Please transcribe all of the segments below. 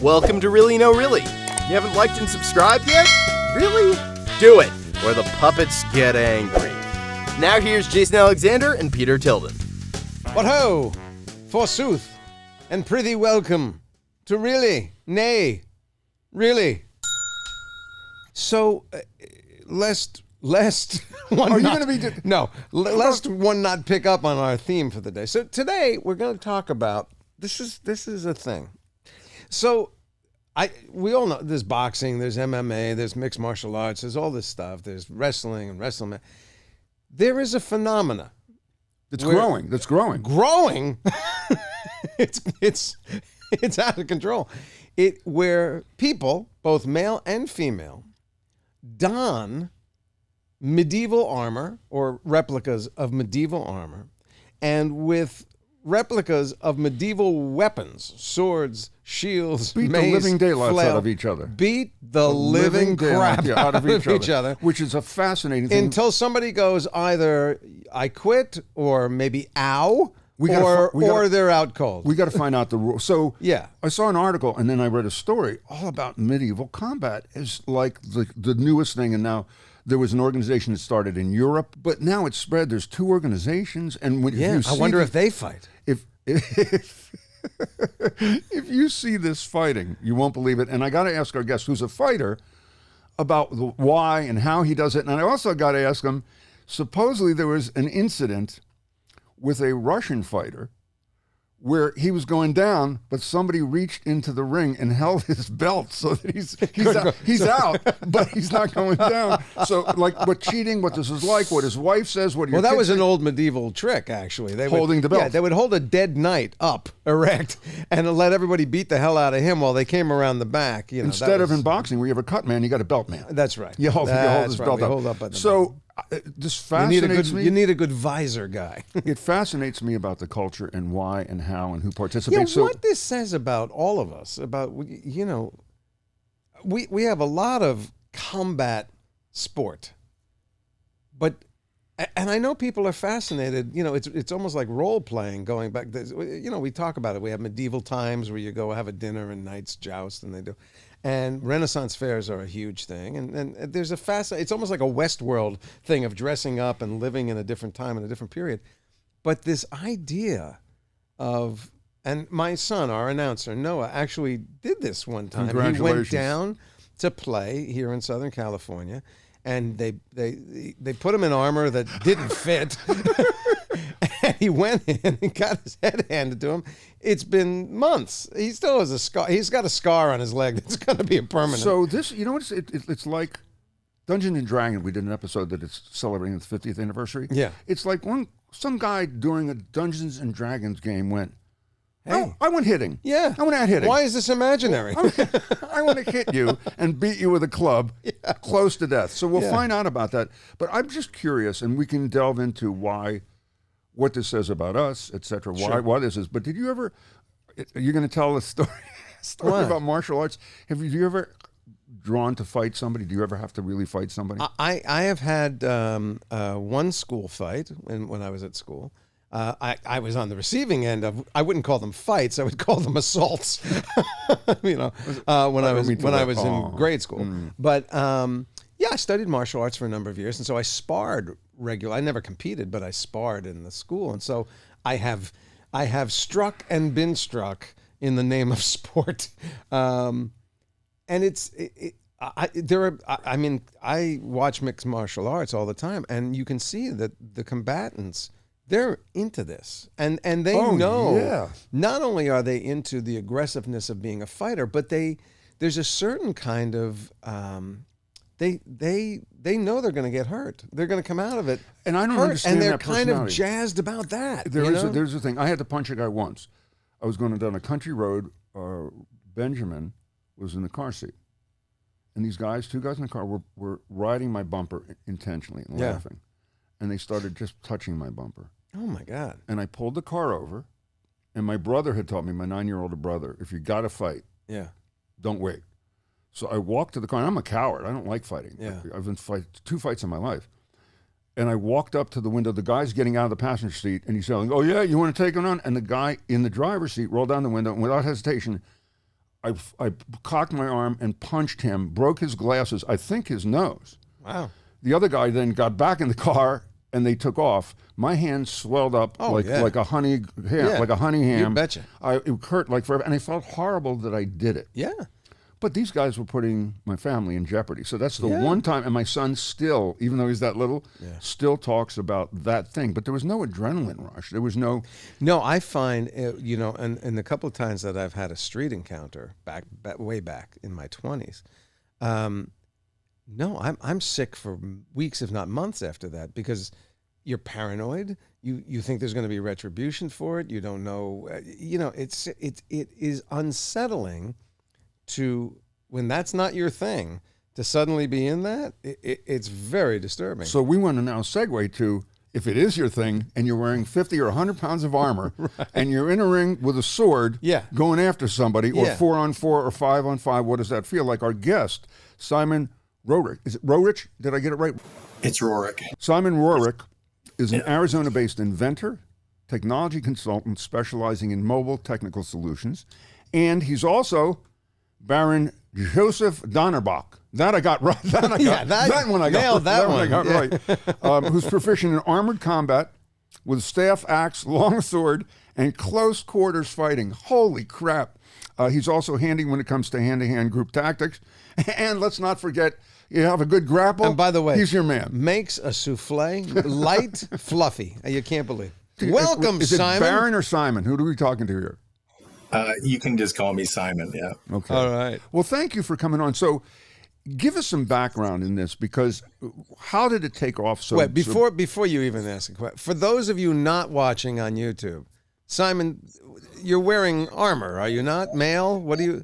Welcome to Really No Really. You haven't liked and subscribed yet? Really? Do it, or the puppets get angry. Now here's Jason Alexander and Peter Tilden. What ho, forsooth, and prithee welcome to Really, Nay, Really. So, lest one Are you not, going to be... lest one not pick up on our theme for the day. So today we're going to talk about, this is a thing. So, we all know there's boxing, there's MMA, there's mixed martial arts, there's all this stuff, there's wrestling and wrestling. There is a phenomena. That's growing. Growing? it's out of control. Where people, both male and female, don medieval armor or replicas of medieval armor, and with replicas of medieval weapons, swords, shields, beat mace, the living daylights flail, out of each other. Beat the living crap out of each other. Which is a fascinating thing. Until somebody goes either I quit or maybe ow, or they're out cold. We got to find out the rules. So yeah. I saw an article and then I read a story all about medieval combat is like the newest thing. And now there was an organization that started in Europe, but now it's spread. There's two organizations. And when I wonder if they fight. If you see this fighting, you won't believe it. And I got to ask our guest, who's a fighter, about the why and how he does it. And I also got to ask him, supposedly there was an incident with a Russian fighter where he was going down, but somebody reached into the ring and held his belt so that he's out, but he's not going down. So, like, what cheating, what this is like, what his wife says, what your that kids was an say. old medieval trick, actually. Holding the belt. Yeah, they would hold a dead knight up, erect, and let everybody beat the hell out of him while they came around the back. You know, Instead of in boxing, where you have a cut man, you got a belt man. That's right. You hold his belt up. Hold up at the so this fascinates me. You need a good visor guy. It fascinates me about the culture and why and how and who participates. Yeah, what this says about all of us, about, you know, we have a lot of combat sport, but, and I know people are fascinated, you know, it's almost like role playing going back. You know, we talk about it. We have medieval times where you go have a dinner and knights joust and they do. And Renaissance fairs are a huge thing. And there's it's almost like a Westworld thing of dressing up and living in a different time and a different period. But this idea of, and my son, our announcer, Noah, actually did this one time. Congratulations. He went down to play here in Southern California, and they put him in armor that didn't fit. And he went in and got his head handed to him. It's been months. He still has a scar. He's got a scar on his leg that's going to be a permanent. So this, you know what, it's like Dungeons and Dragons. We did an episode that it's celebrating its 50th anniversary. Yeah. It's like some guy during a Dungeons and Dragons game went, hey, oh, I went hitting. Yeah. I went out hitting. Why is this imaginary? I want to hit you and beat you with a club close to death. So we'll find out about that. But I'm just curious, and we can delve into what this says about us, etc. Why this is. But did you ever? You're going to tell a story about martial arts. Have you ever drawn to fight somebody? Do you ever have to really fight somebody? I have had one school fight when I was at school. I was on the receiving end of, I wouldn't call them fights, I would call them assaults. You know, when I was in grade school. But I studied martial arts for a number of years, and so I sparred regularly. I never competed, but I sparred in the school, and so I have struck and been struck in the name of sport. And I watch mixed martial arts all the time, and you can see that the combatants, they're into this, and they know. Yeah. Not only are they into the aggressiveness of being a fighter, but there's a certain kind of they know they're going to get hurt. They're going to come out of it, and I don't hurt, understand and they're that kind of personality. jazzed about that. There's a thing. I had to punch a guy once. I was going down a country road. Benjamin was in the car seat, and these guys, two guys in the car, were riding my bumper intentionally and laughing, and they started just touching my bumper. Oh my God! And I pulled the car over, and my brother had taught me, my 9-year-old brother, if you got to fight, don't wait. So I walked to the car, and I'm a coward. I don't like fighting. Yeah. I've been two fights in my life. And I walked up to the window. The guy's getting out of the passenger seat, and he's yelling, "Oh, yeah, you want to take him on?" And the guy in the driver's seat rolled down the window, and without hesitation, I cocked my arm and punched him, broke his glasses, I think his nose. Wow. The other guy then got back in the car and they took off. My hand swelled up like a honey ham, like a honey ham. You betcha. It hurt like forever, and I felt horrible that I did it. Yeah. But these guys were putting my family in jeopardy. So that's the one time, and my son still, even though he's that little, still talks about that thing. But there was no adrenaline rush. There was no... No, I find, and the couple of times that I've had a street encounter way back in my 20s, no, I'm sick for weeks, if not months after that, because you're paranoid. You think there's going to be retribution for it. You don't know. It is unsettling to, when that's not your thing, to suddenly be in that. It's very disturbing. So we want to now segue to, if it is your thing and you're wearing 50 or 100 pounds of armor and you're in a ring with a sword going after somebody, or 4-on-4 or 5-on-5, what does that feel like? Our guest, Simon Rohrich. Is it Rohrich? Did I get it right? It's Rohrich. Simon Rohrich is an Arizona-based inventor, technology consultant specializing in mobile technical solutions, and he's also Baron Josef Donnerbauch. That I got right. That one I got right. Who's proficient in armored combat with staff, axe, longsword, and close quarters fighting. Holy crap. He's also handy when it comes to hand-to-hand group tactics. And let's not forget, you have a good grapple. And by the way, he's your man. Makes a souffle light, fluffy. You can't believe. Welcome, is it Simon. Baron or Simon? Who are we talking to here? You can just call me Simon. Yeah. Okay. All right. Well, thank you for coming on. So, give us some background in this, because how did it take off? So wait, before you even ask a question, for those of you not watching on YouTube, Simon, you're wearing armor, are you not? Male? What do you?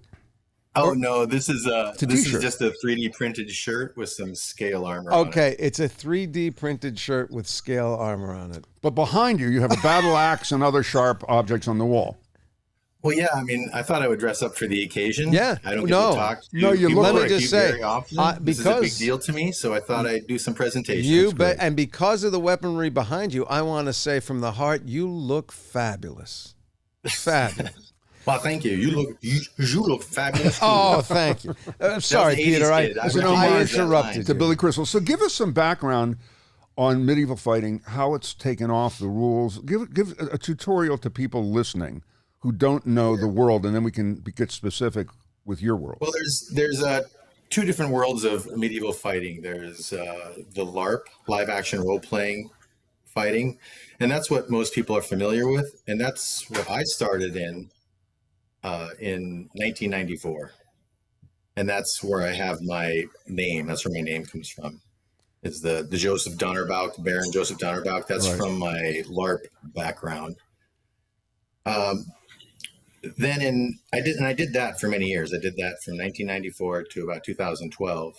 Oh no, this is just a 3D printed shirt with some scale armor. Okay, it's a 3D printed shirt with scale armor on it. But behind you, you have a battle axe and other sharp objects on the wall. Well, yeah, I mean, I thought I would dress up for the occasion. Yeah, I don't get to talk to you people look. Let me just say, very often. This is a big deal to me, so I thought I'd do some presentations. And because of the weaponry behind you, I want to say from the heart, you look fabulous. Fabulous. Well, thank you. You look fabulous. Oh, thank you. I'm sorry, Peter. I interrupted to Billy Crystal. So give us some background on medieval fighting, how it's taken off, the rules. Give a tutorial to people listening who don't know the world, and then we can get specific with your world. Well, there's two different worlds of medieval fighting. There's the LARP, live action role playing fighting, and that's what most people are familiar with, and that's what I started in 1994, and that's where I have my name. That's where my name comes from. It's the Josef Donnerbauch, Baron Josef Donnerbauch. That's right. From my LARP background. I did that for many years. I did that from 1994 to about 2012.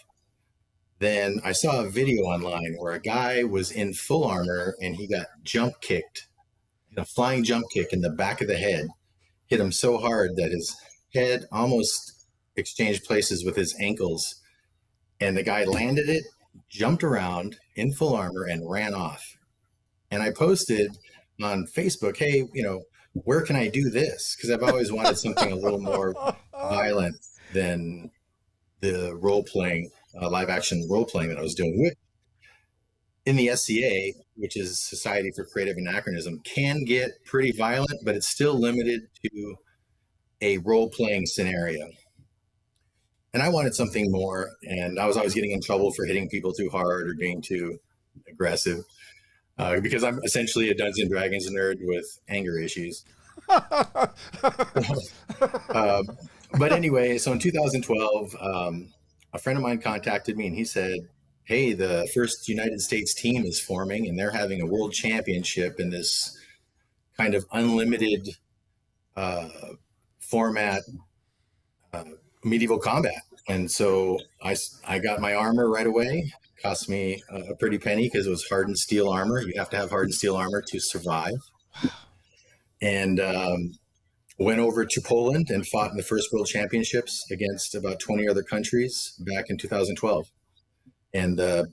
Then I saw a video online where a guy was in full armor and he got jump kicked, a flying jump kick in the back of the head, hit him so hard that his head almost exchanged places with his ankles. And the guy landed it, jumped around in full armor, and ran off. And I posted on Facebook, hey, where can I do this? Because I've always wanted something a little more violent than the role-playing, live-action role-playing that I was doing. In the SCA, which is Society for Creative Anachronism, can get pretty violent, but it's still limited to a role-playing scenario. And I wanted something more, and I was always getting in trouble for hitting people too hard or being too aggressive. Because I'm essentially a Dungeons & Dragons nerd with anger issues. But anyway, so in 2012, a friend of mine contacted me and he said, hey, the first United States team is forming and they're having a world championship in this kind of unlimited format medieval combat. And so I got my armor right away. Cost me a pretty penny because it was hardened steel armor. You have to have hardened steel armor to survive. And went over to Poland and fought in the first World Championships against about 20 other countries back in 2012. And the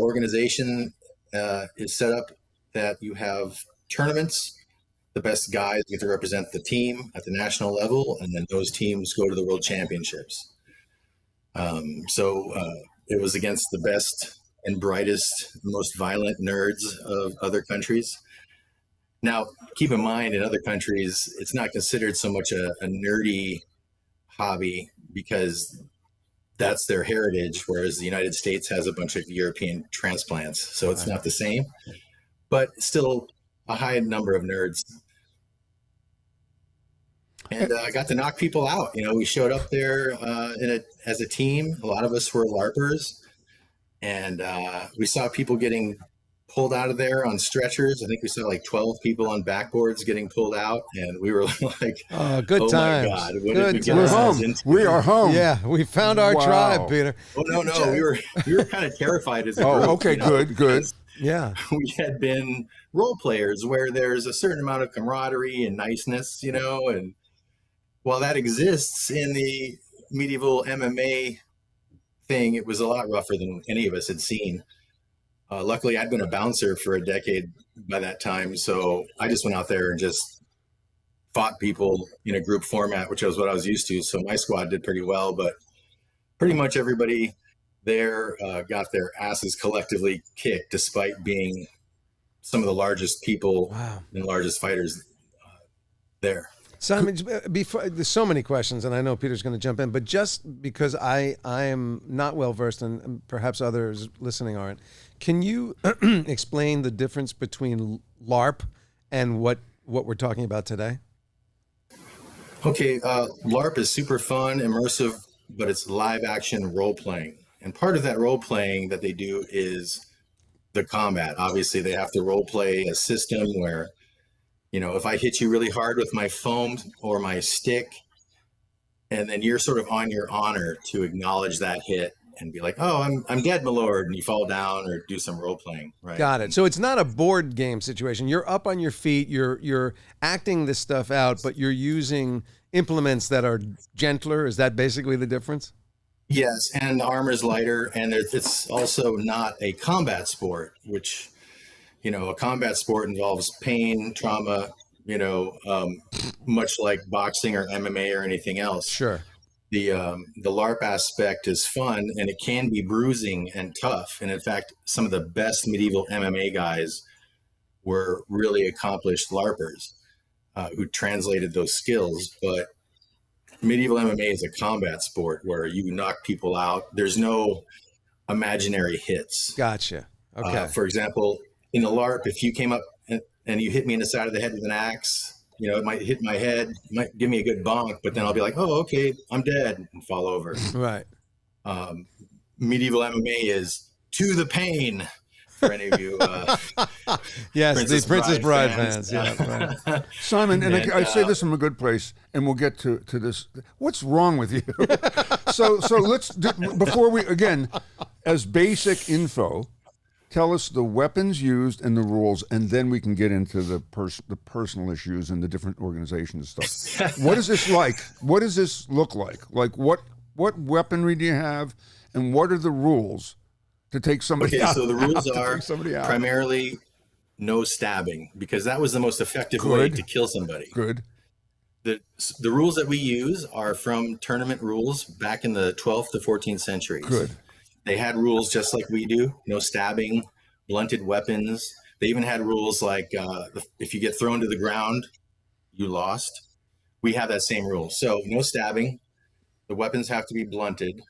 organization is set up that you have tournaments. the best guys get to represent the team at the national level, and then those teams go to the world championships. So it was against the best and brightest, most violent nerds of other countries. Now, keep in mind, in other countries, it's not considered so much a nerdy hobby because that's their heritage, whereas the United States has a bunch of European transplants. So it's not the same, but still a high number of nerds. And I got to knock people out. We showed up there as a team. A lot of us were LARPers, and we saw people getting pulled out of there on stretchers. I think we saw like 12 people on backboards getting pulled out, and we were like, good "Oh times. my God, what Good did we get We're ourselves home. into?" We are home. Yeah, we found our Wow. tribe, Peter. Oh no, we were kind of terrified as a group. Oh, okay, good. because Yeah. We had been role players where there's a certain amount of camaraderie and niceness, and while that exists in the medieval MMA thing, it was a lot rougher than any of us had seen. Luckily, I'd been a bouncer for a decade by that time, so I just went out there and just fought people in a group format, which was what I was used to. So my squad did pretty well, but pretty much everybody there got their asses collectively kicked, despite being some of the largest people and largest fighters there. Simon, before, there's so many questions, and I know Peter's going to jump in, but just because I am not well versed, and perhaps others listening aren't, can you explain the difference between LARP and what we're talking about today? Okay, LARP is super fun, immersive, but it's live action role playing. And part of that role playing that they do is the combat. Obviously, they have to role play a system where, if I hit you really hard with my foam or my stick, and then you're sort of on your honor to acknowledge that hit and be like, "Oh, I'm dead, my lord," and you fall down or do some role playing. Right? Got it. So it's not a board game situation. You're up on your feet. You're acting this stuff out, but you're using implements that are gentler. Is that basically the difference? Yes, and the armor's lighter, and it's also not a combat sport, which, a combat sport involves pain, trauma, much like boxing or MMA or anything else. Sure. The LARP aspect is fun, and it can be bruising and tough. And in fact, some of the best medieval MMA guys were really accomplished LARPers who translated those skills. But medieval MMA is a combat sport where you knock people out. There's no imaginary hits. Gotcha. Okay. For example, in the LARP, if you came up and you hit me in the side of the head with an axe, it might hit my head, might give me a good bonk, but then I'll be like, "Oh, okay, I'm dead," and fall over. Right. Medieval MMA is to the pain. For any of you, yes, Princess the Princess Bride fans. fans. Yeah. Right. Simon, and I say this from a good place, and we'll get to this. What's wrong with you? so let's do, before we again, as basic info, tell us the weapons used and the rules, and then we can get into the personal issues and the different organizations and stuff. What is this like? What does this look like? Like what weaponry do you have, and what are the rules to take somebody out? So the rules are out. primarily no stabbing, because that was the most effective way to kill somebody. Good. The rules that we use are from tournament rules back in the 12th to 14th centuries. Good. They had rules just like we do: no stabbing, blunted weapons. They even had rules like if you get thrown to the ground, you lost. We have that same rule. So no stabbing. The weapons have to be blunted.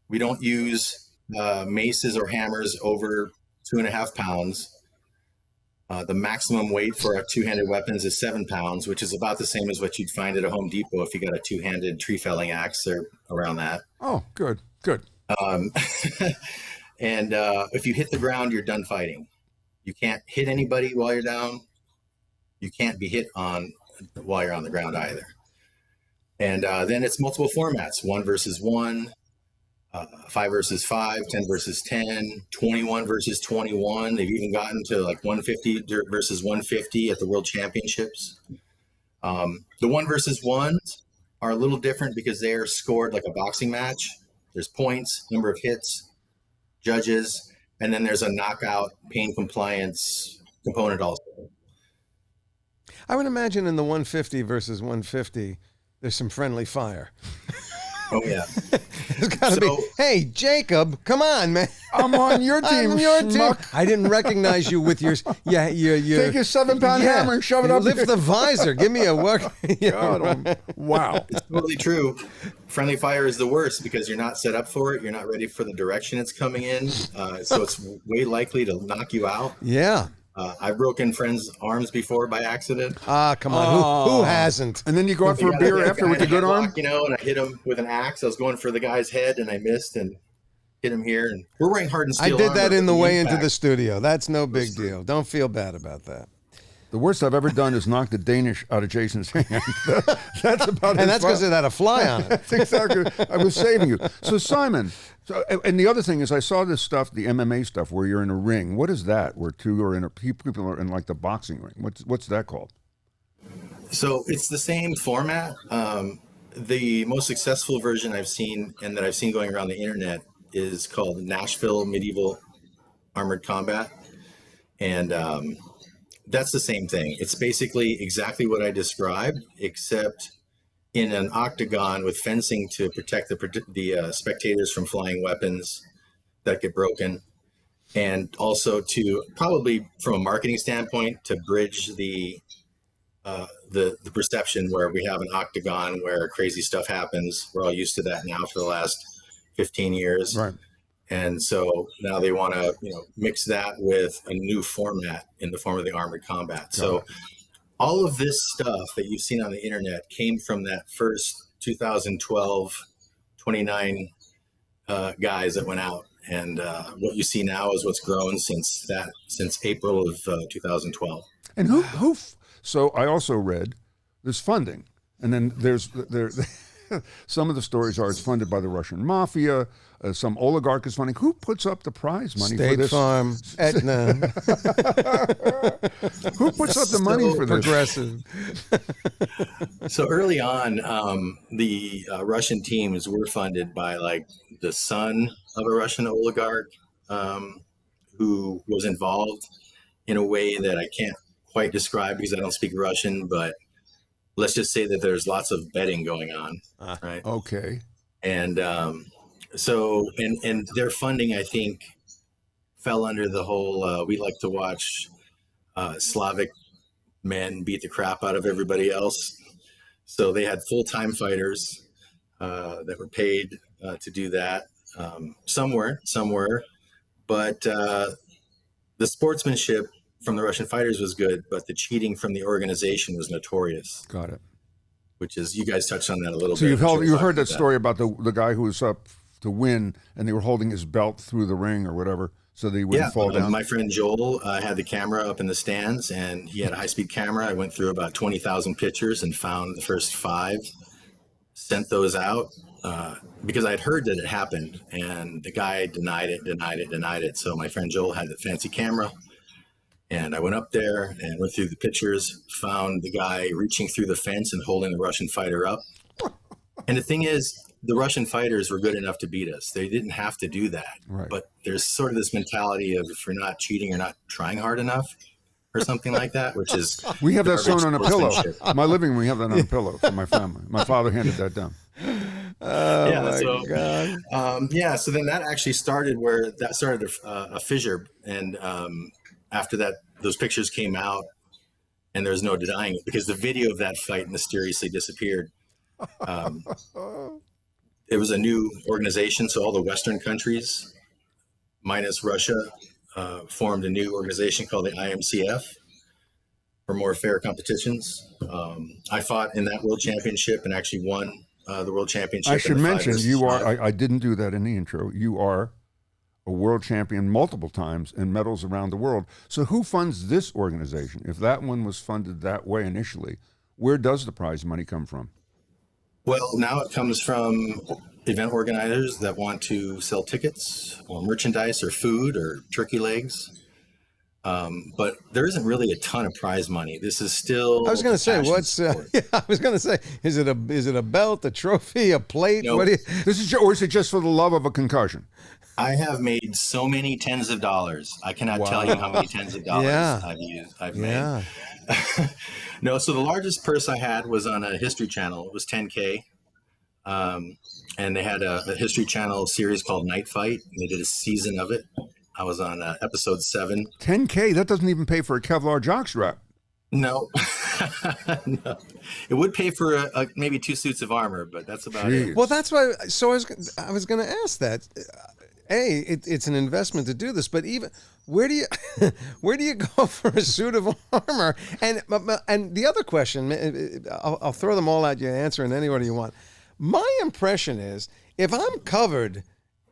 We don't use maces or hammers over 2.5 pounds. The maximum weight for our two-handed weapons is 7 pounds, which is about the same as what you'd find at a Home Depot if you got a two-handed tree felling axe or around that. Oh, good. And if you hit the ground, you're done fighting. You can't hit anybody while you're down. You can't be hit on while you're on the ground either. And then it's multiple formats: 1 versus 1, 5 versus 5, 10 versus 10, 21 versus 21. They've even gotten to like 150 versus 150 at the World Championships. The 1 versus 1s are a little different because they are scored like a boxing match. There's points, number of hits, judges, and then there's a knockout pain compliance component also. I would imagine in the 150 versus 150, there's some friendly fire. Oh yeah. There's got to be. Hey, Jacob, come on, man. I'm on your team, I'm your schmuck. team. I didn't recognize you with your. Yeah, your Take your 7-pound hammer and shove it up. Lift the visor. Give me a work. Wow. It's totally true. Friendly fire is the worst because you're not set up for it. You're not ready for the direction it's coming in. So it's way likely to knock you out. Yeah. I've broken friends' arms before by accident. Ah, come on. Who hasn't? And then you go out for a beer after with a good arm? You know, and I hit him with an axe. I was going for the guy's head and I missed and hit him here. And we're wearing hardened steel I did that armor in the for way impact. into the studio. That's no big deal. Don't feel bad about that. The worst I've ever done is knock the Danish out of Jason's hand. That's about it. And that's because it had a fly on it. That's exactly. I was saving you. So Simon, and the other thing is, I saw this stuff, the MMA stuff, where you're in a ring. What is that? Where two are in people are in like the boxing ring. What's that called? So it's the same format. The most successful version I've seen and that I've seen going around the internet is called Nashville Medieval Armored Combat, and that's the same thing. It's basically exactly what I described, except in an octagon with fencing to protect the spectators from flying weapons that get broken, and also to probably from a marketing standpoint to bridge the perception where we have an octagon where crazy stuff happens. We're all used to that now for the last 15 years. Right. And so now they want to, mix that with a new format in the form of the armored combat. So all of this stuff that you've seen on the internet came from that first 2012 29 guys that went out. And what you see now is what's grown since April of 2012. And who? So I also read there's funding, and then there's some of the stories are it's funded by the Russian mafia. Some oligarch is funding. Who puts up the prize money for this? State Farm, Aetna. Who puts up the money for this? Progressive. So early on, the Russian teams were funded by like the son of a Russian oligarch who was involved in a way that I can't quite describe because I don't speak Russian, but let's just say that there's lots of betting going on, right? Okay. And so their funding, I think, fell under the whole, we like to watch Slavic men beat the crap out of everybody else. So they had full-time fighters that were paid to do that. Some were, but the sportsmanship from the Russian fighters was good, but the cheating from the organization was notorious. Got it. Which is, you guys touched on that a little So bit. you heard that story about the guy who was up to win, and they were holding his belt through the ring or whatever, so that he wouldn't fall down. My friend Joel had the camera up in the stands, and he had a high-speed camera. I went through about 20,000 pictures and found the first 5, sent those out because I'd heard that it happened, and the guy denied it. So my friend Joel had the fancy camera, and I went up there and went through the pictures, found the guy reaching through the fence and holding the Russian fighter up. And the thing is, the Russian fighters were good enough to beat us. They didn't have to do that. Right. But there's sort of this mentality of if you're not cheating, you're not trying hard enough or something like that, which is... We have that garbage sewn on a pillow. sportsmanship. My living room, we have that on a pillow for my family. My father handed that down. Oh, God. So then that actually started a fissure. And after that, those pictures came out and there's no denying it because the video of that fight mysteriously disappeared. It was a new organization, so all the Western countries, minus Russia, formed a new organization called the IMCF for more fair competitions. I fought in that world championship and actually won the world championship. I should mention you are. I didn't do that in the intro. You are a world champion multiple times and medals around the world. So who funds this organization? If that one was funded that way initially, where does the prize money come from? Well, now it comes from event organizers that want to sell tickets or merchandise or food or turkey legs. But there isn't really a ton of prize money. This is still. I was going to say, I was going to say, is it a belt, a trophy, a plate? No. What do you? This is, or is it just for the love of a concussion? I have made so many tens of dollars. I cannot tell you how many tens of dollars Yeah. I've Yeah. made. No, so the largest purse I had was on a History Channel. It was 10K. And they had a History Channel series called Night Fight. They did a season of it. I was on episode 7. 10K, that doesn't even pay for a Kevlar jockstrap. No. No. It would pay for maybe 2 suits of armor, but that's about it. Well, that's why. So I was going to ask that. It's an investment to do this, but even where do you go for a suit of armor? And the other question, I'll throw them all at you, answer in any order you want. My impression is, if I'm covered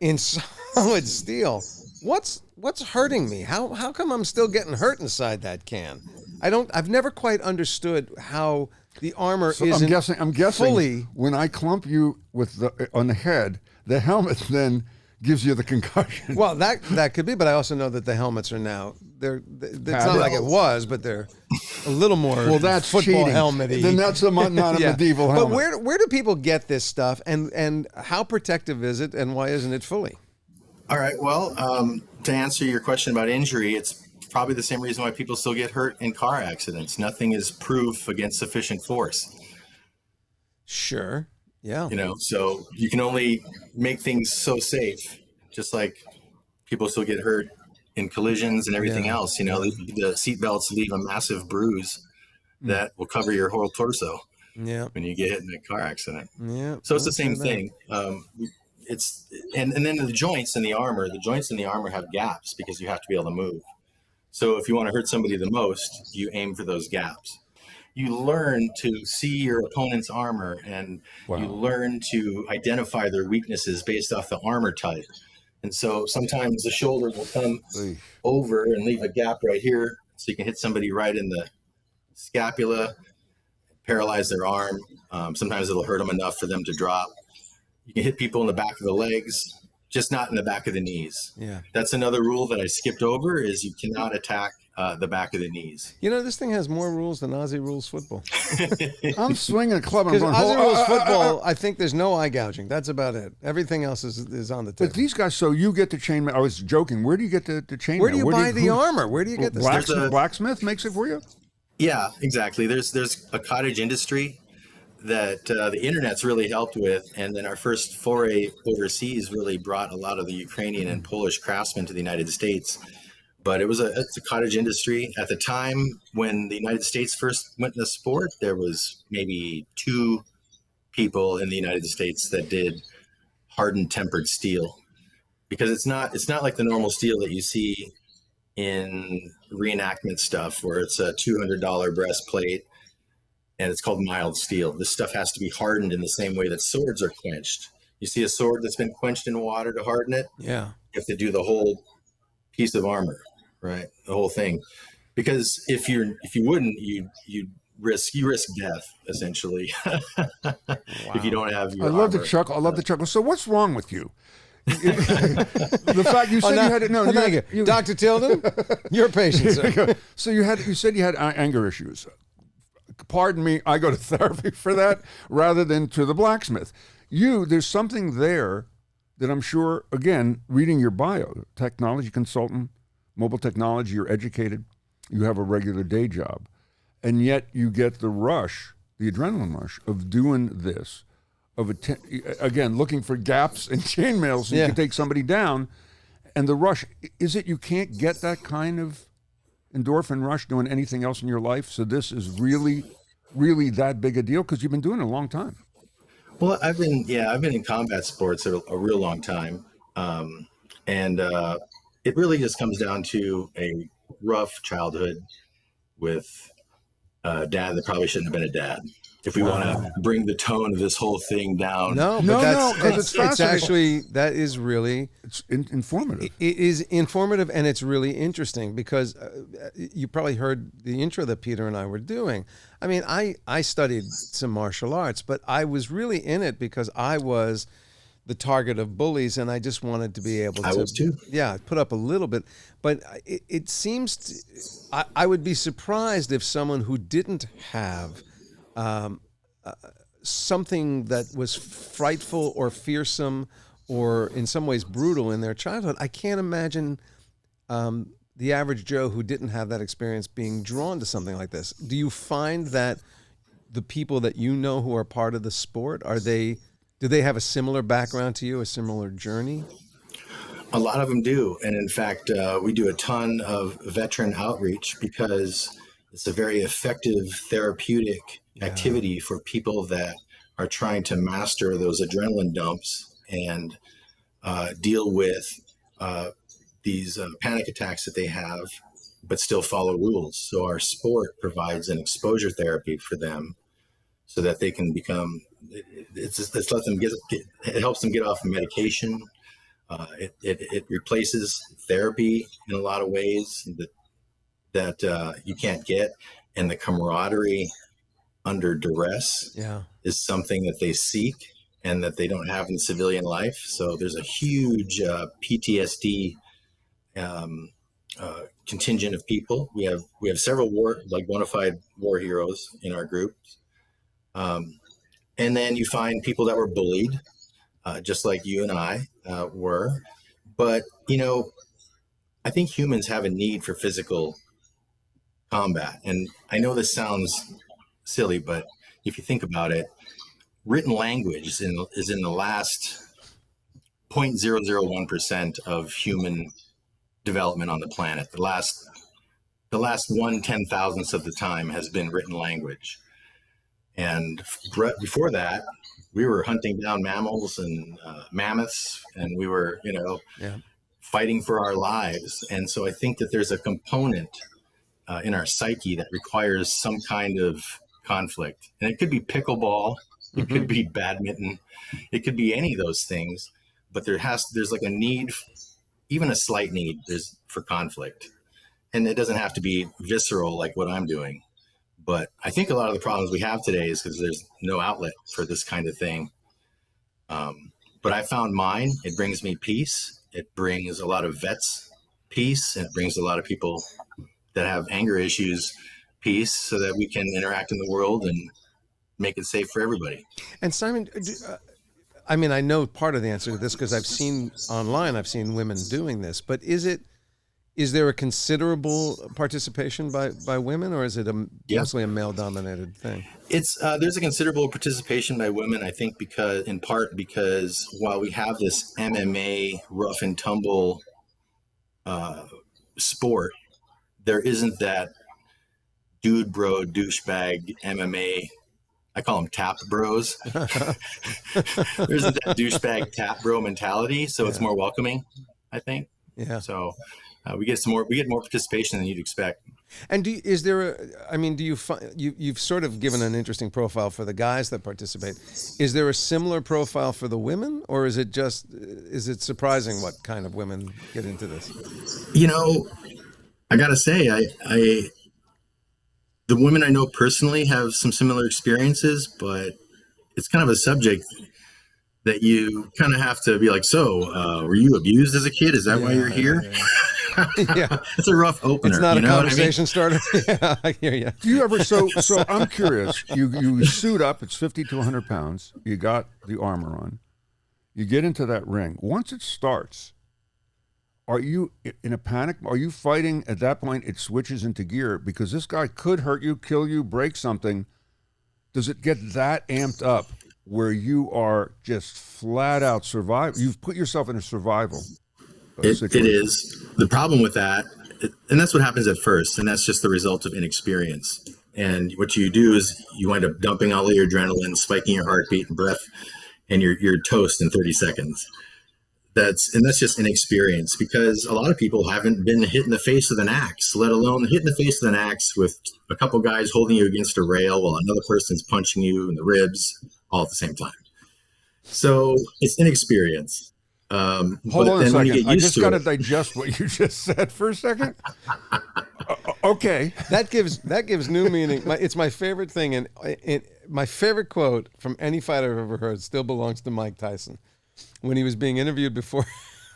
in solid steel, what's hurting me? How come I'm still getting hurt inside that can? I've never quite understood how the armor isn't. I'm guessing fully. When I clump you with on the head, the helmet then gives you the concussion. Well, that could be, but I also know that the helmets are now it's not like it was, but they're a little more that's football cheating. helmet-y. Then that's not a medieval helmet. But where do people get this stuff, and how protective is it, and why isn't it fully? All right. Well, to answer your question about injury, it's probably the same reason why people still get hurt in car accidents. Nothing is proof against sufficient force. Sure. Yeah. So you can only make things so safe, just like people still get hurt in collisions and everything else. The seat belts leave a massive bruise that will cover your whole torso when you get hit in a car accident. Yeah. So it's the same thing. It's and then the joints in the armor have gaps because you have to be able to move. So if you want to hurt somebody the most, you aim for those gaps. You learn to see your opponent's armor, and you learn to identify their weaknesses based off the armor type. And so sometimes the shoulder will come over and leave a gap right here, so you can hit somebody right in the scapula, paralyze their arm. Sometimes it'll hurt them enough for them to drop. You can hit people in the back of the legs, just not in the back of the knees. Yeah. That's another rule that I skipped over, is you cannot attack the back of the knees. This thing has more rules than Aussie rules football. I'm swinging a club. Because Aussie rules football, I think there's no eye gouging. That's about it. Everything else is on the table. But these guys, so you get the chainmail. I was joking. Where do you get the chainmail? Where do you buy the armor? Where do you get this? Blacksmith makes it for you? Yeah, exactly. There's a cottage industry that the internet's really helped with, and then our first foray overseas really brought a lot of the Ukrainian and Polish craftsmen to the United States. But it's a cottage industry. At the time when the United States first went in the sport, there was maybe 2 people in the United States that did hardened tempered steel, because it's not like the normal steel that you see in reenactment stuff where it's a $200 breastplate and it's called mild steel. This stuff has to be hardened in the same way that swords are quenched. You see a sword that's been quenched in water to harden it? Yeah. You have to do the whole piece of armor, right? The whole thing. Because if you wouldn't, you'd risk death, essentially. If you don't have your I love armor. I love the chuckle. So what's wrong with you? The fact you said you had it. No, thank you. Dr. Tilden, your patient, sir. So you said you had anger issues. Pardon me, I go to therapy for that rather than to the blacksmith. There's something there that I'm sure, again, reading your bio, technology consultant, mobile technology, you're educated, you have a regular day job, and yet you get the rush, the adrenaline rush of doing this, again, looking for gaps in chainmail so you can take somebody down. And the rush, is it you can't get that kind of endorphin rush doing anything else in your life? So this is really, really that big a deal because you've been doing it a long time. Well, I've been in combat sports a real long time. And it really just comes down to a rough childhood with a dad that probably shouldn't have been a dad. If we want to bring the tone of this whole thing down. It's actually, that is really... It's informative. It is informative, and it's really interesting because you probably heard the intro that Peter and I were doing. I mean, I studied some martial arts, but I was really in it because I was the target of bullies, and I just wanted to be able to... I was too. Yeah, put up a little bit. But it seems... I would be surprised if someone who didn't have... something that was frightful or fearsome or in some ways brutal in their childhood, I can't imagine the average Joe who didn't have that experience being drawn to something like this. Do you find that the people that you know who are part of the sport, do they have a similar background to you, a similar journey? A lot of them do. And in fact, we do a ton of veteran outreach because it's a very effective therapeutic activity for people that are trying to master those adrenaline dumps and deal with these panic attacks that they have, but still follow rules. So our sport provides an exposure therapy for them so that they can become, it's let them it helps them get off of medication. It replaces therapy in a lot of ways that you can't get. And the camaraderie under duress is something that they seek and that they don't have in civilian life. So there's a huge PTSD contingent of people. We have several bona fide war heroes in our groups. And then you find people that were bullied, just like you and I were. But, I think humans have a need for physical combat. And I know this sounds silly, but if you think about it, written language is in the last 0.001% of human development on the planet. The last 1/10,000th of the time has been written language. And before that, we were hunting down mammals and mammoths, and we were, fighting for our lives. And so I think that there's a component in our psyche that requires some kind of conflict. And it could be pickleball, it could be badminton, it could be any of those things. But there's like a need, even a slight need, for conflict. And it doesn't have to be visceral like what I'm doing. But I think a lot of the problems we have today is because there's no outlet for this kind of thing. But I found mine. It brings me peace. It brings a lot of vets peace. And it brings a lot of people that have anger issues peace so that we can interact in the world and make it safe for everybody. And Simon, I know part of the answer to this because I've seen women doing this, but is there a considerable participation by women, or is it mostly a male-dominated thing? There's a considerable participation by women, I think, in part because while we have this MMA rough and tumble sport, there isn't that dude bro douchebag MMA. I call them tap bros. There isn't that douchebag tap bro mentality, so it's more welcoming, I think. Yeah. So. We get more participation than you'd expect. And do you find you've sort of given an interesting profile for the guys that participate. Is there a similar profile for the women, or is it surprising what kind of women get into this? I gotta say, the women I know personally have some similar experiences, but it's kind of a subject that you kind of have to be like, were you abused as a kid? Is that why you're here? Yeah. Yeah. It's a rough opener. It's not a conversation starter. Yeah, I hear you. Do you ever, so I'm curious, you suit up, it's 50 to 100 pounds, you got the armor on, you get into that ring. Once it starts, are you in a panic? Are you fighting at that point? It switches into gear because this guy could hurt you, kill you, break something. Does it get that amped up where you are just flat out survive? You've put yourself in a survival. It is. The problem with that, and that's what happens at first, and that's just the result of inexperience. And what you do is you wind up dumping all of your adrenaline, spiking your heartbeat and breath, and you're toast in 30 seconds. That's just inexperience, because a lot of people haven't been hit in the face with an axe, let alone hit in the face with an axe with a couple guys holding you against a rail while another person's punching you in the ribs all at the same time. So it's inexperience. Hold on a second. I just got to digest what you just said for a second. Okay. That gives new meaning. It's my favorite thing, and my favorite quote from any fight I've ever heard still belongs to Mike Tyson. When he was being interviewed before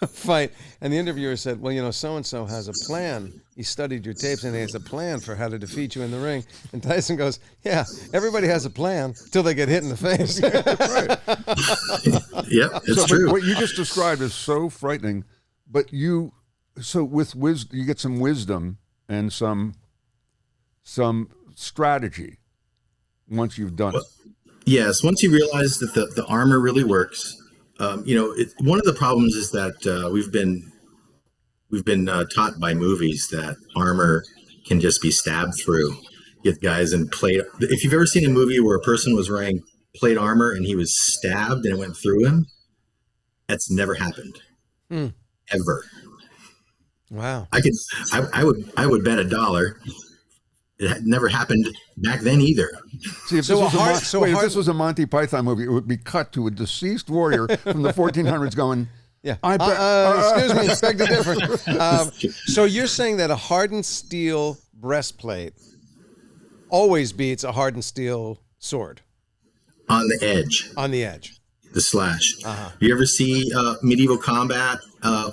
a fight, and the interviewer said, well, so-and-so has a plan. He studied your tapes, and he has a plan for how to defeat you in the ring. And Tyson goes, yeah, everybody has a plan till they get hit in the face. Right. Yep, it's So true. what you just described is so frightening. But so with wisdom, you get some wisdom and some strategy once you've done it. Yes, once you realize that the armor really works, one of the problems is that we've been taught by movies that armor can just be stabbed through. Get guys in plate. If you've ever seen a movie where a person was wearing plate armor and he was stabbed and it went through him, that's never happened, ever. Wow. I would bet $1. It had never happened back then either. See, if if this was a Monty Python movie, it would be cut to a deceased warrior from the 1400s going, Yeah. I bet. Excuse me, expect a different. So you're saying that a hardened steel breastplate always beats a hardened steel sword On the edge, on the edge. the slash. You ever see medieval combat?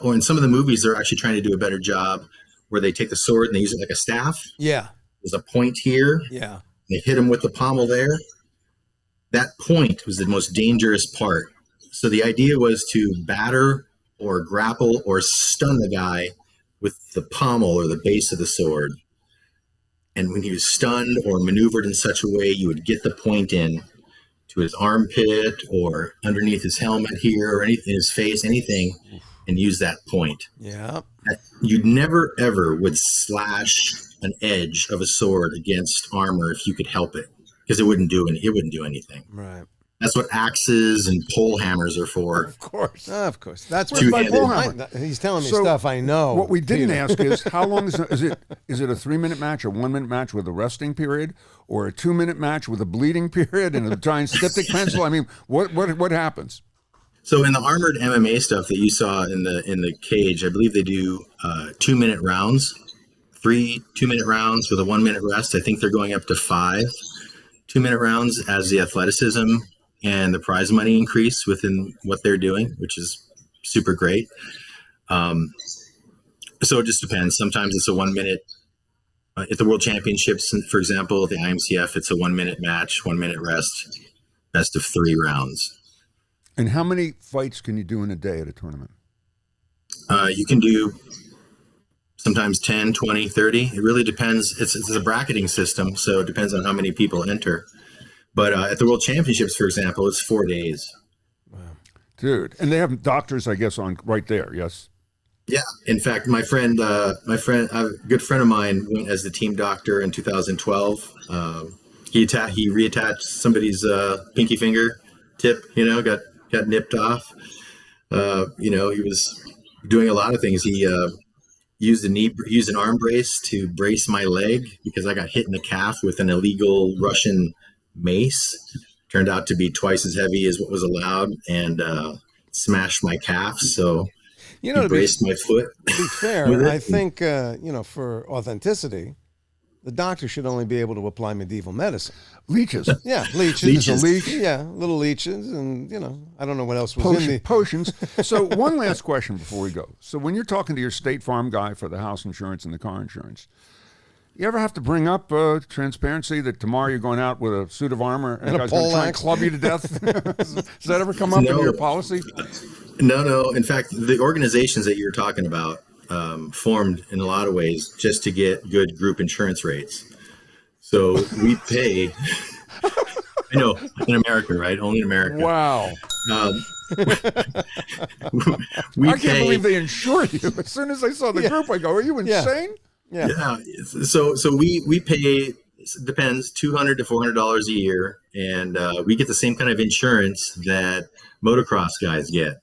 Or in some of the movies, they're actually trying to do a better job where they take the sword and they use it like a staff. Yeah. There's a point here. Yeah. They hit him with the pommel there. That point was the most dangerous part. So the idea was to batter or grapple or stun the guy with the pommel or the base of the sword. And when he was stunned or maneuvered in such a way, you would get the point in to his armpit or underneath his helmet here or anything, his face, anything, and use that point. Yeah. You never ever would slash an edge of a sword against armor if you could help it, because it wouldn't do anything. Right. That's what axes and pole hammers are for. of course. Of course. That's Where's my what pole hammer? he's telling me So, stuff I know. What we didn't Peter. ask is how long is it? Is it a 3-minute match, a 1-minute match with a resting period, or a 2-minute match with a bleeding period and a giant styptic pencil? I mean, what happens? So in the armored MMA stuff that you saw in the cage, I believe they do 2-minute rounds, 3 2-minute rounds with a 1-minute rest. I think they're going up to 5 2-minute rounds as the athleticism and the prize money increase within what they're doing, which is super great. So it just depends. Sometimes it's a 1-minute. At the World Championships, for example, the IMCF, it's a 1-minute match, 1-minute rest, best of 3 rounds. And how many fights can you do in a day at a tournament? You can do sometimes 10, 20, 30. It really depends. It's a bracketing system, so it depends on how many people enter. But at the World Championships, for example, it's 4 days. Dude. And they have doctors, I guess, on right there, yes? Yeah. In fact, a good friend of mine went as the team doctor in 2012. He reattached somebody's pinky finger tip, got nipped off. He was doing a lot of things. He used an arm brace to brace my leg because I got hit in the calf with an illegal Russian mace. Turned out to be twice as heavy as what was allowed and smashed my calf. So he braced my foot. To be fair, I think, for authenticity, the doctor should only be able to apply medieval medicine. Leeches. Yeah, leeches. Leeches. A leech. Yeah, little leeches, and I don't know what else was in the potions. So one last question before we go. So when you're talking to your State Farm guy for the house insurance and the car insurance, you ever have to bring up transparency that tomorrow you're going out with a suit of armor and a guy's going to try and club you to death? Does that ever come up in your policy? No. In fact, the organizations that you're talking about formed in a lot of ways just to get good group insurance rates. So we pay, I know, in America, right? Only in America. Wow. I can't believe they insured you. As soon as I saw the group, I go, are you insane? Yeah. So we pay, it depends, $200 to $400 a year. And we get the same kind of insurance that motocross guys get.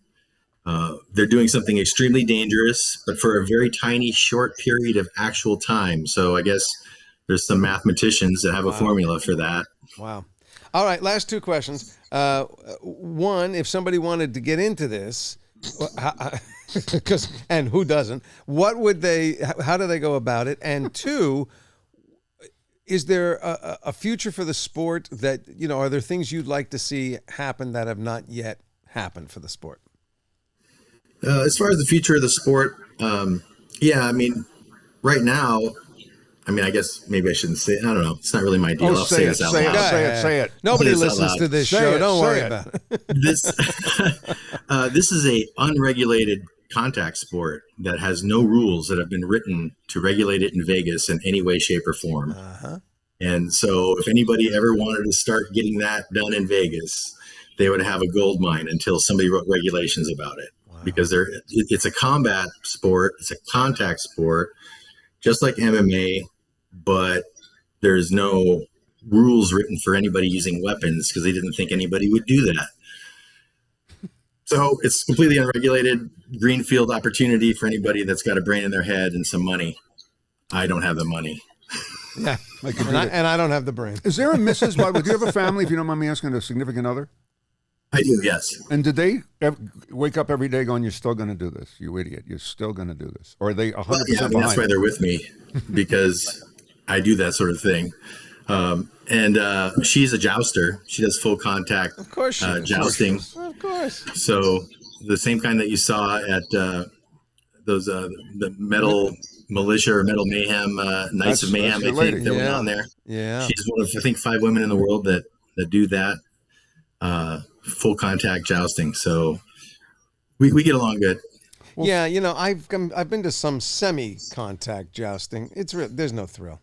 They're doing something extremely dangerous, but for a very tiny, short period of actual time. So I guess there's some mathematicians that have a formula for that. Wow. All right, last 2 questions. One, if somebody wanted to get into this, and who doesn't, how do they go about it? And 2, is there a future for the sport that, are there things you'd like to see happen that have not yet happened for the sport? As far as the future of the sport, right now, I mean, I guess maybe I shouldn't say. I don't know. It's not really my deal. Oh, I'll say say it, this out say it, loud. say it. Nobody Say this out listens loud. to this Say show. it, Don't say worry it. about it. This this is a unregulated contact sport that has no rules that have been written to regulate it in Vegas in any way, shape, or form. And so, if anybody ever wanted to start getting that done in Vegas, they would have a gold mine until somebody wrote regulations about it. Because it's a combat sport, it's a contact sport, just like MMA, but there's no rules written for anybody using weapons because they didn't think anybody would do that. So it's completely unregulated, greenfield opportunity for anybody that's got a brain in their head and some money. I don't have the money. Yeah, and I don't have the brain. Is there a Mrs. By the way, do you have a family, if you don't mind me asking, a significant other? I do, yes. And did they wake up every day going, you're still going to do this, you idiot, you're still going to do this? Or are they 100% Well, yeah, I mean, behind that's why it? they're with me, because I do that sort of thing. And she's a jouster. She does full contact Of course, jousting. Of course. So the same kind that you saw at those the metal militia or metal mayhem Knights of Mayhem, your I lady. think, that went on there. Yeah. She's one of, I think, 5 women in the world that do that full contact jousting. So we get along good. Yeah, you know, I've been to some semi-contact jousting. It's real. There's no thrill.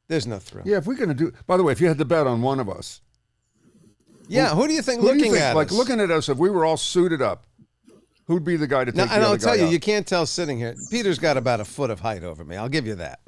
There's no thrill. Yeah, if we're going to do, by the way, if you had to bet on one of us, Yeah, who do you think who do you looking think, at like us? looking at us, if we were all suited up, who'd be the guy to take Now, the and other I'll tell guy you, out? you can't tell sitting here. Peter's got about a foot of height over me. I'll give you that.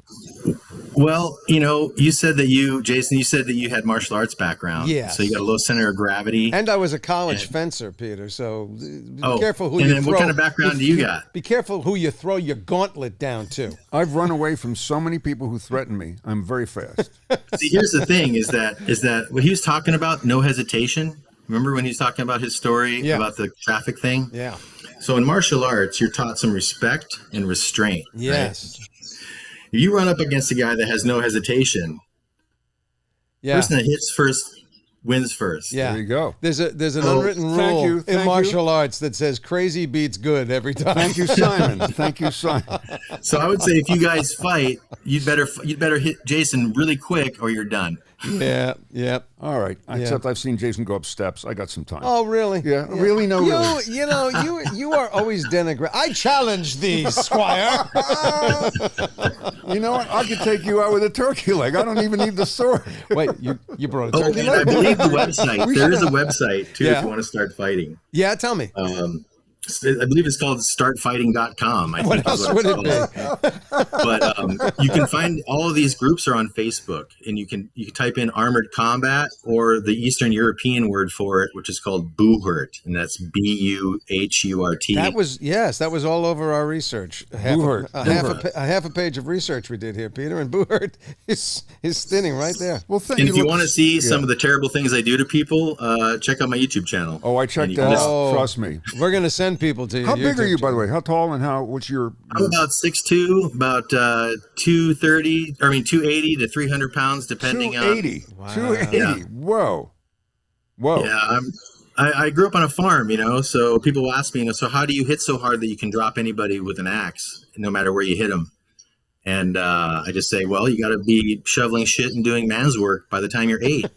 Well, you know, you said that Jason, you said that you had martial arts background. Yes. So you got a low center of gravity. And I was a college fencer, Peter. So be careful who and you then throw. what kind of background do you got? Be careful who you throw your gauntlet down to. I've run away from so many people who threaten me. I'm very fast. See, here's the thing: is that what he was talking about? No hesitation. Remember when he was talking about his story Yeah. about the traffic thing? Yeah. So in martial arts, you're taught some respect and restraint. right? Yes. If you run up against a guy that has no hesitation, Yeah. person that hits first wins first. Yeah. There you go. There's an Oh, unwritten thank rule you, in thank martial arts that says crazy beats good every time. Thank you, Simon. Thank you, Simon. So I would say if you guys fight, you'd better hit Jason really quick or you're done. Yeah. Yeah. All right. Except I've seen Jason go up steps. I got some time. Oh, really? Yeah, really? No, really. You know, you are always denigrating. I challenge thee, Squire. You know what? I could take you out with a turkey leg. I don't even need the sword. Wait, you brought a Oh, turkey and I leg? believe the website. There is a website too Yeah. if you want to start fighting. Yeah, tell me. I believe it's called startfighting.com. I What think else is would it's it be? called. But you can find all of these groups are on Facebook, and you can type in armored combat or the Eastern European word for it, which is called Buhurt, and that's Buhurt. That was all over our research. Buhurt. A half a page of research we did here, Peter, and Buhurt is standing right there. Well, thank And you. if you want to see some of the terrible things I do to people, check out my YouTube channel. Oh, I And checked you that can out. just- Trust me. We're gonna send people to you. How big are you, by the way? How tall and what's your... I'm about 6'2", about 280 to 300 pounds, depending 280. Wow. 280. Yeah. Whoa. Yeah, I grew up on a farm, so people ask me, so how do you hit so hard that you can drop anybody with an axe, no matter where you hit them? And I just say, well, you got to be shoveling shit and doing man's work by the time you're 8.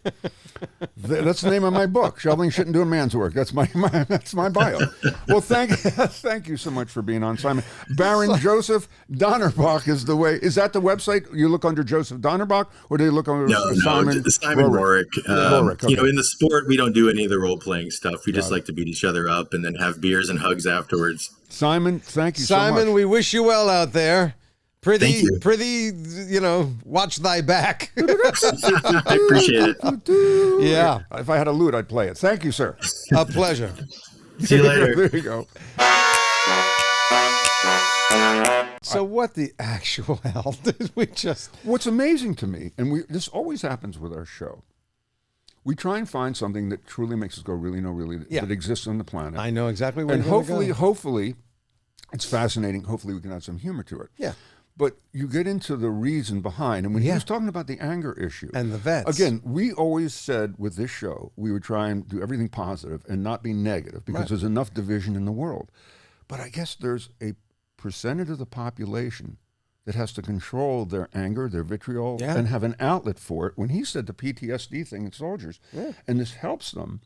That's the name of my book, Shoveling Shit and Doing Man's Work. That's my bio. Well, thank you so much for being on, Simon. Baron Josef Donnerbauch is the way. Is that the website? You look under Josef Donnerbauch, or do you look under Simon Rohrich. Rohrich, okay. In the sport, we don't do any of the role-playing stuff. We just like to beat each other up and then have beers and hugs afterwards. Simon, thank you so much. Simon, we wish you well out there. Thank you. Watch thy back. I appreciate it. Yeah. If I had a lute, I'd play it. Thank you, sir. A pleasure. See you later. There you go. So what the actual hell did we just... What's amazing to me, and this always happens with our show, we try and find something that truly makes us go, really, no, really, that exists on the planet. I know exactly where And you're gonna go. hopefully, it's fascinating. Hopefully, we can add some humor to it. Yeah. But you get into the reason behind, and when he was talking about the anger issue And the vets. again, we always said with this show we would try and do everything positive and not be negative because there's enough division in the world. But I guess there's a percentage of the population that has to control their anger, their vitriol, Yeah. and have an outlet for it. When he said the PTSD thing in soldiers, and this helps them,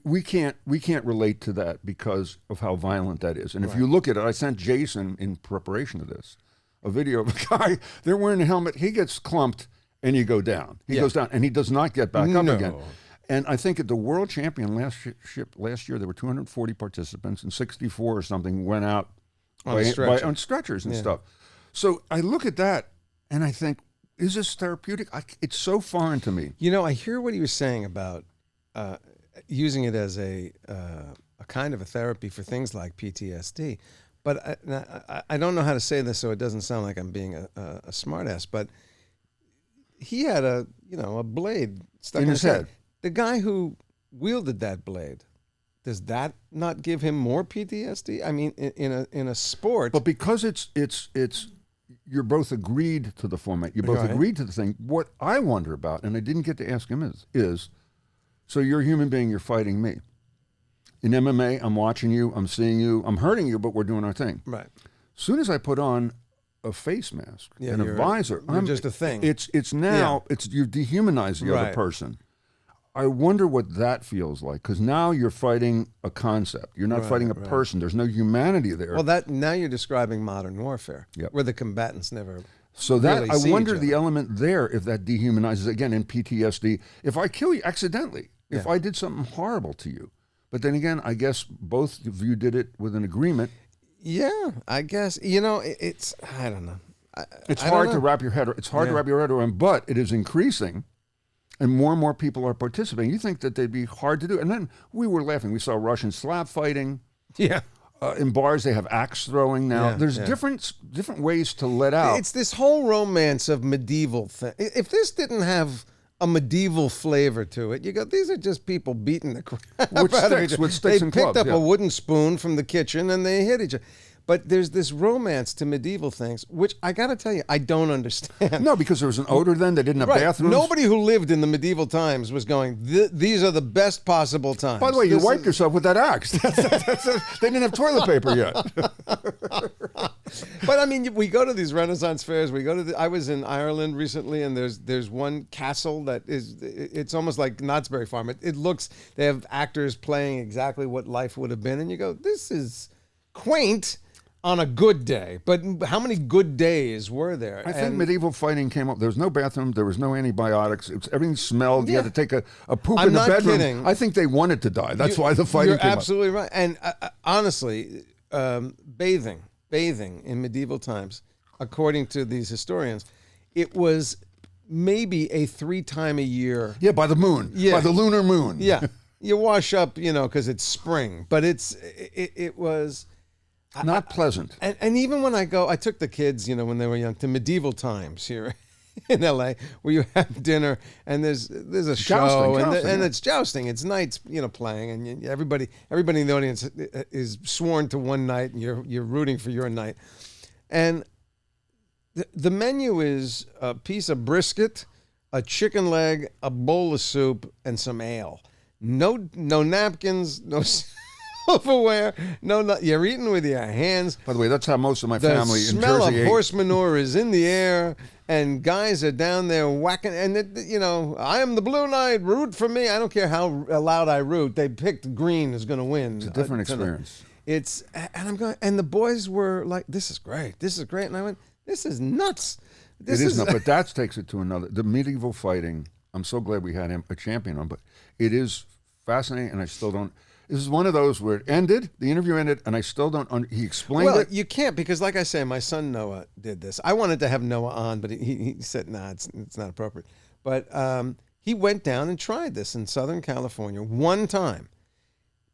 we can't relate to that because of how violent that is. And if you look at it, I sent Jason in preparation of this a video of a guy, they're wearing a helmet, he gets clumped and you go down. He goes down and he does not get back up again. And I think at the world champion last year, there were 240 participants and 64 or something went out on stretchers and stuff. So I look at that and I think, is this therapeutic? It's so foreign to me. You know, I hear what he was saying about using it as a kind of a therapy for things like PTSD. But I don't know how to say this so it doesn't sound like I'm being a smartass, but he had a blade stuck in his head. The guy who wielded that blade, does that not give him more PTSD? I mean, in a sport. But because it's you're both agreed to the format, you both agreed to the thing. What I wonder about, and I didn't get to ask him, is so you're a human being, you're fighting me. In MMA, I'm watching you, I'm seeing you, I'm hurting you, but we're doing our thing. Right. As soon as I put on a face mask and a visor, I'm just a thing. It's now you dehumanize the other person. I wonder what that feels like, because now you're fighting a concept. You're not fighting a person. There's no humanity there. Well, now you're describing modern warfare, where the combatants never. So that really I wonder the element there, if that dehumanizes again in PTSD. If I kill you accidentally, if I did something horrible to you, but then again, I guess both of you did it with an agreement. Yeah, I guess it's I don't know. It's hard to wrap your head. It's hard to wrap your head around, but it is increasing. And more people are participating. You think that they'd be hard to do. And then we were laughing. We saw Russian slap fighting. Yeah. In bars, they have axe throwing now. There's different ways to let out. It's this whole romance of medieval thing. If this didn't have a medieval flavor to it, you go, these are just people beating the crap with out of each other. With sticks and clubs. They picked up a wooden spoon from the kitchen and they hit each other. But there's this romance to medieval things, which I got to tell you, I don't understand. No, because there was an odor then. They didn't have bathrooms. Nobody who lived in the medieval times was going, these are the best possible times. By the way, you wiped yourself with that axe. They didn't have toilet paper yet. But I mean, we go to these Renaissance fairs. I was in Ireland recently, and there's one castle that it's almost like Knott's Berry Farm. It looks, they have actors playing exactly what life would have been, and you go, this is quaint on a good day, but how many good days were there? I think medieval fighting came up. There was no bathroom. There was no antibiotics. Everything smelled. You had to take a poop in the bedroom. Kidding. I think they wanted to die. That's why the fighting came up. You're absolutely right. And honestly, bathing in medieval times, according to these historians, it was maybe a 3-time-a-year. Yeah, by the moon. Yeah. By the lunar moon. Yeah. You wash up, because it's spring, but it was not pleasant. And even when I took the kids, when they were young, to medieval times here in LA, where you have dinner and there's a show and it's jousting. It's knights, playing, and everybody in the audience is sworn to one knight, and you're rooting for your knight. And the menu is a piece of brisket, a chicken leg, a bowl of soup, and some ale. No napkins, no silverware, you're eating with your hands. By the way, that's how most of my family in Jersey ate. The smell of horse manure is in the air, and guys are down there whacking. And I am the Blue Knight. Root for me. I don't care how loud I root. They picked green is going to win. It's a different experience. And the boys were like, "This is great. This is great." And I went, "This is nuts." It is nuts, but that takes it to another. The medieval fighting. I'm so glad we had him a champion on, but it is fascinating, and I still don't. This is one of those where it ended, the interview ended, and I still don't. He explained it. Well, you can't, because like I say, my son Noah did this. I wanted to have Noah on, but he said, "Nah, it's not appropriate." But he went down and tried this in Southern California one time.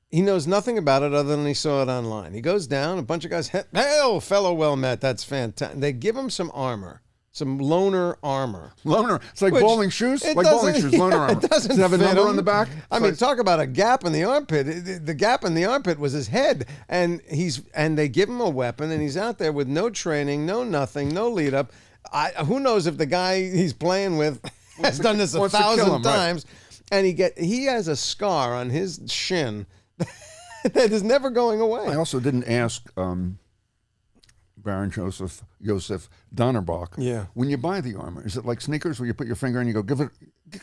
He knows nothing about it other than he saw it online. He goes down, a bunch of guys, "Hail, fellow well met, that's fantastic." They give him some armor. Some loner armor. Loner. It's like bowling shoes? Like bowling shoes, loner armor. It doesn't Does it have a number on the back? I mean, talk about a gap in the armpit. The gap in the armpit was his head. And they give him a weapon, and he's out there with no training, no nothing, no lead up. Who knows if the guy he's playing with has done this 1,000 times. Right. And he has a scar on his shin that is never going away. I also didn't ask Baron Josef Donnerbauch. Yeah. When you buy the armor, is it like sneakers where you put your finger and you go, give it,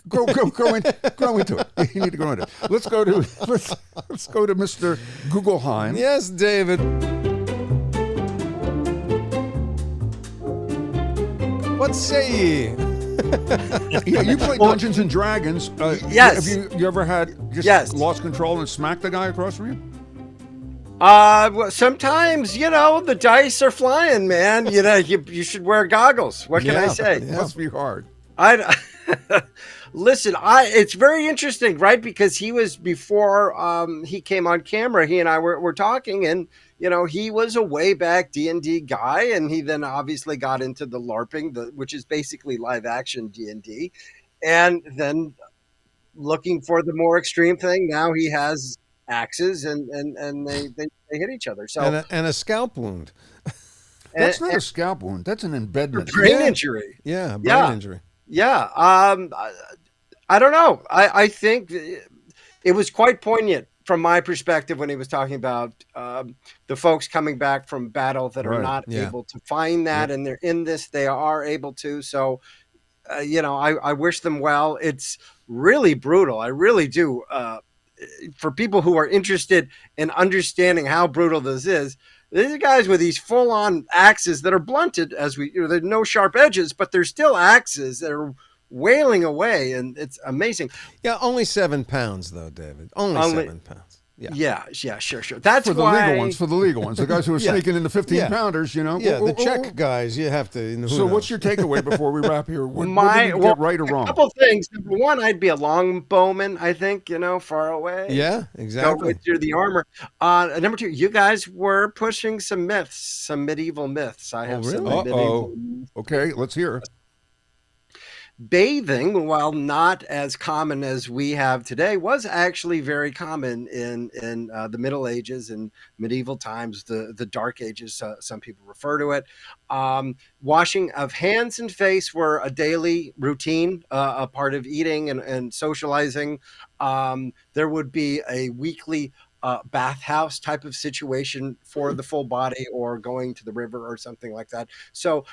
grow into it. You need to grow into it. Let's go to Mr. Guggelheim. Yes, David. What say ye? Yeah, you play Dungeons and Dragons. Yes. Have you ever had Yes. lost control and smacked the guy across from you? Well, sometimes, the dice are flying, man. You should wear goggles. What can I say? It must be hard. Listen, it's very interesting, right? Because he was before he came on camera. He and I were talking, and he was a way back D&D guy, and he then obviously got into the LARPing, which is basically live action D&D, and then looking for the more extreme thing. Now he has axes, and they hit each other. So and a scalp wound. That's not a scalp wound. That's an embedment. Brain injury. Yeah, brain injury. Yeah. I don't know. I think it was quite poignant from my perspective when he was talking about the folks coming back from battle that are not able to find that, and they're in this. They are able to. So, I wish them well. It's really brutal. I really do. For people who are interested in understanding how brutal this is, these guys with these full-on axes that are blunted, there's no sharp edges, but they're still axes that are wailing away, and it's amazing. Yeah, only 7 pounds though, David. Only 7 pounds. Yeah, sure. That's for the legal ones. For the legal ones, the guys who are sneaking into 15-pounders, Yeah, the Czech guys, you have to. So, what's your takeaway before we wrap here? What did you get right or wrong? A couple things. Number one, I'd be a longbowman. I think far away. Yeah, exactly. Go through the armor. Number two, you guys were pushing some myths, some medieval myths. I have some medieval. Okay, let's hear. Bathing, while not as common as we have today, was actually very common in the Middle Ages and medieval times, the Dark Ages, some people refer to it. Washing of hands and face were a daily routine, a part of eating and socializing. There would be a weekly bathhouse type of situation for the full body, or going to the river or something like that. So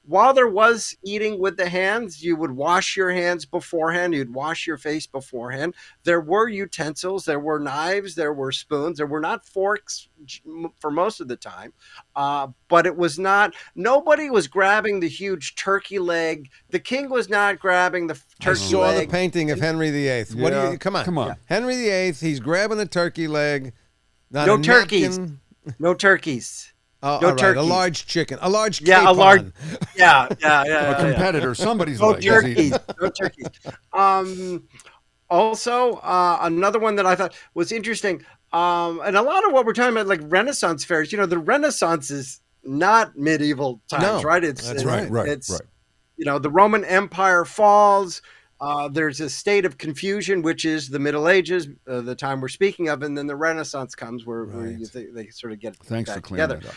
while there was eating with the hands, you would wash your hands beforehand. You'd wash your face beforehand. There were utensils. There were knives. There were spoons. There were not forks for most of the time. But it was not, nobody was grabbing the huge turkey leg. The king was not grabbing the turkey leg. I saw the painting of Henry VIII. What do you, come on. Yeah. Henry VIII, he's grabbing a turkey leg. No turkeys. No turkeys. No turkeys. Right, a large chicken, a large a large, a competitor, somebody's no leg. Turkeys, no turkeys. Also, another one that I thought was interesting, and a lot of what we're talking about, like Renaissance fairs. The Renaissance is not medieval times, right? That's right. It's the Roman Empire falls. There's a state of confusion, which is the Middle Ages, the time we're speaking of, and then the Renaissance comes, where they sort of get Thanks back for clearing together. that up.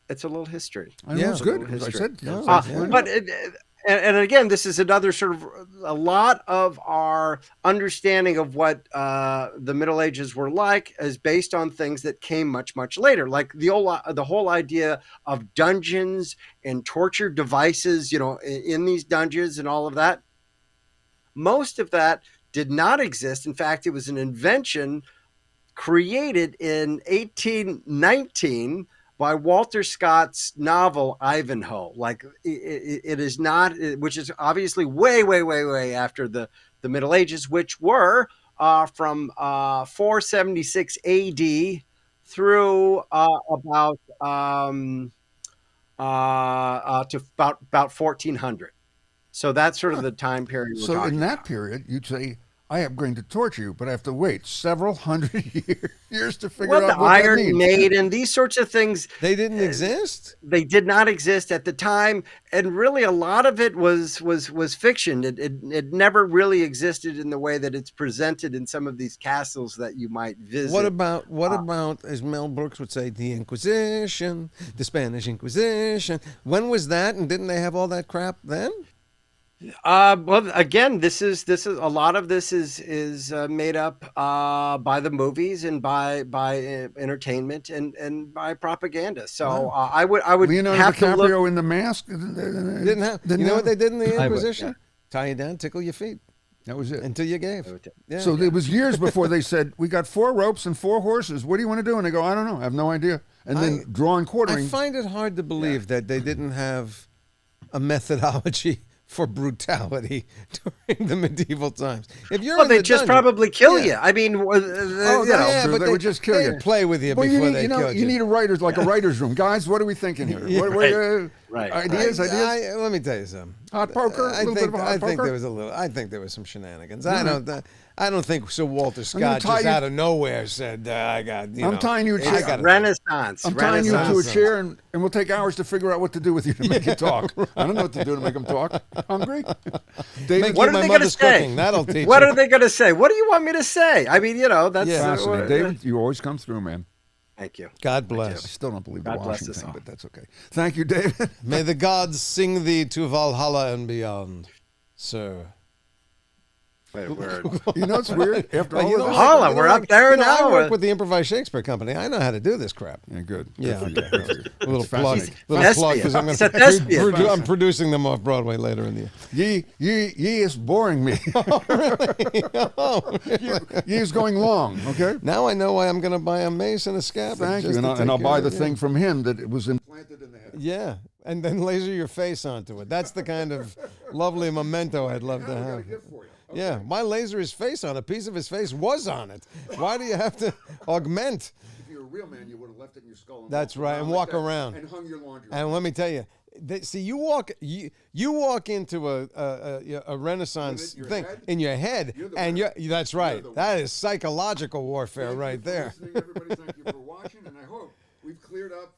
It's a little history. I know, it's good. I said, but and again, this is another sort of a lot of our understanding of what the Middle Ages were like is based on things that came much, much later, like the whole idea of dungeons and torture devices, in these dungeons and all of that. Most of that did not exist. In fact, it was an invention created in 1819 by Walter Scott's novel Ivanhoe. Like it is not, which is obviously way, way, way, way after the Middle Ages, which were from 476 AD through about to about 1400. So that's sort of the time period. So in that period, you'd say, I am going to torture you, but I have to wait several hundred years to figure out the what that Iron means. Maiden, these sorts of things. They didn't exist? They did not exist at the time. And really a lot of it was fiction. It never really existed in the way that it's presented in some of these castles that you might visit. What about, as Mel Brooks would say, the Inquisition, the Spanish Inquisition? When was that? And didn't they have all that crap then? Well, again, this is a lot of this is made up by the movies and by entertainment and by propaganda. So Wow. I would Leonardo have to look. DiCaprio in The Mask Didn't have. Didn't You know have- what they did in the I would, Inquisition? yeah. Tie you down, tickle your feet That was it. until you gave. Yeah. So it was years before they said, "We got 4 ropes and 4 horses. What do you want to do?" And they go, "I don't know. I have no idea." And then drawing I quartering. find it hard to believe that they didn't have a methodology for brutality during the medieval times. If you're Well, in they the just dungeon- probably kill Yeah. you. I mean, Oh, you that's know. Yeah, true. but They would just kill you. they'd play with you Well, before you they need, killed you. you need a writer's like a writer's room, guys. What are we thinking here? Yeah. Right. Ideas. Let me tell you something. Hot poker. I little think bit of hot I think poker? there was a little. I think there was some shenanigans. Right. I don't think Sir Walter gonna Scott tie just you- out of nowhere said, "I got." You I'm know, tying you a I chair. got Renaissance. I'm tying you to a Renaissance. chair, and we'll take hours to figure out what to do with you to make you talk. I don't know what to do to make them talk. Hungry? David, Make What you are my they going to mother's say? cooking. That'll teach What you. are they going to say? What do you want me to say? I mean, that's Yeah. fascinating. David, you always come through, man. Thank you. God I bless. still don't believe the God bless washing us thing, all. but that's okay. Thank you, David. May the gods sing thee to Valhalla and beyond, sir. We're You know, it's weird. After Well, all you of know this, what? Holla, You know we're what? up there You know, now. I work with the Improvised Shakespeare Company. I know how to do this crap. yeah, good. Yeah, Good for you. Good for you. A little It's plug. fascinating. Little plug, Thespian. 'cause I'm It's a thespian. I'm producing them off Broadway later in the year. Ye is boring me. Oh, Ye is going long. Okay. now I know why I'm going to buy a mace and a scab. Thank you, just and to I'll take buy care the of it, thing from him that it was implanted in the head. Yeah, and then laser your face onto it. That's the kind of lovely memento I'd love to I got a have. gift for you. Yeah, why laser his face on? A piece of his face was on it. Why do you have to augment? If you're a real man, you would have left it in your skull. And That's walked right, around and like walk that around. and hung your laundry. And let me tell you, see, you walk into a Renaissance Your thing head? in your head, You're the and winner. that's right. the That winner. is psychological warfare Thank you right for there. listening, everybody. Thank you for watching, and I hope we've cleared up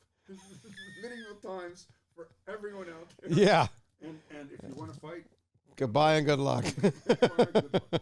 medieval times for everyone out there. Yeah. And if you want to fight, Goodbye and good luck. good luck.